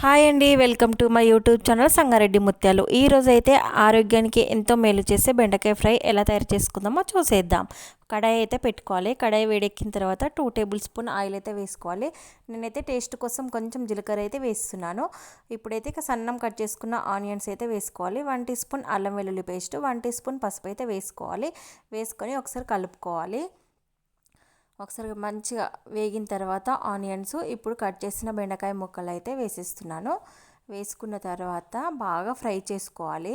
Hi అండి, welcome to my YouTube channel Sangareddy ముత్యాలు. ఈరోజు అయితే ఆరోగ్యానికి ఎంతో మేలు చేసే బెండకాయ ఫ్రై ఎలా తయారు చేసుకుందామో చూసేద్దాం. కడాయి అయితే పెట్టుకోవాలి. కడాయి వేడెక్కిన తర్వాత 2 టేబుల్ స్పూన్ ఆయిల్ అయితే వేసుకోవాలి. నేనైతే టేస్ట్ కోసం కొంచెం జీలకర్ర అయితే వేస్తున్నాను. ఇప్పుడైతే ఇక సన్నం కట్ చేసుకున్న ఆనియన్స్ అయితే వేసుకోవాలి. 1 టీ స్పూన్ అల్లం వెల్లుల్లి పేస్ట్, 1 టీ స్పూన్ పసుపు అయితే వేసుకోవాలి. వేసుకొని ఒకసారి కలుపుకోవాలి. ఒకసారి మంచిగా వేగిన తర్వాత ఆనియన్స్ ఇప్పుడు కట్ చేసిన బెండకాయ ముక్కలు అయితే వేసేస్తున్నాను. వేసుకున్న తర్వాత బాగా ఫ్రై చేసుకోవాలి.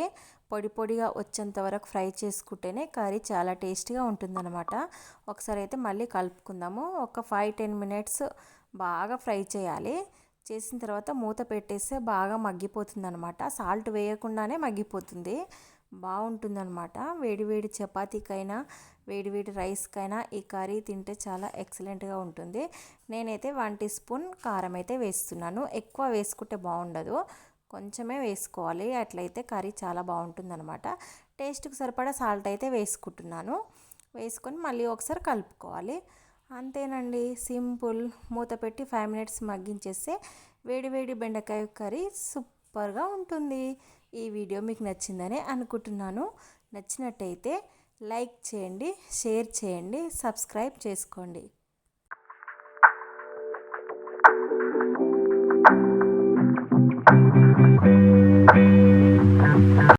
పొడి పొడిగా వచ్చేంత వరకు ఫ్రై చేసుకుంటేనే కర్రీ చాలా టేస్టీగా ఉంటుందన్నమాట. ఒకసారి అయితే మళ్ళీ కలుపుకుందాము. ఒక 5-10 మినిట్స్ బాగా ఫ్రై చేయాలి. చేసిన తర్వాత మూత పెట్టేస్తే బాగా మగ్గిపోతుంది అనమాట. సాల్ట్ వేయకుండానే మగ్గిపోతుంది, బాగుంటుందన్నమాట. వేడివేడి చపాతీకైనా వేడివేడి రైస్కైనా ఈ కర్రీ తింటే చాలా ఎక్సలెంట్గా ఉంటుంది. నేనైతే 1 టీ స్పూన్ కారం అయితే వేస్తున్నాను. ఎక్కువ వేసుకుంటే బాగుండదు, కొంచెమే వేసుకోవాలి. అట్లయితే కర్రీ చాలా బాగుంటుందన్నమాట. టేస్ట్కి సరిపడా సాల్ట్ అయితే వేసుకుంటున్నాను. వేసుకొని మళ్ళీ ఒకసారి కలుపుకోవాలి. అంతేనండి, సింపుల్. మూత పెట్టి 5 మినిట్స్ మగ్గించేస్తే వేడివేడి బెండకాయ కర్రీ సూపర్గా ఉంటుంది. ఈ వీడియో మీకు నచ్చిందని అనుకుంటున్నాను. నచ్చినట్టయితే లైక్ చేయండి, షేర్ చేయండి, సబ్స్క్రైబ్ చేసుకోండి.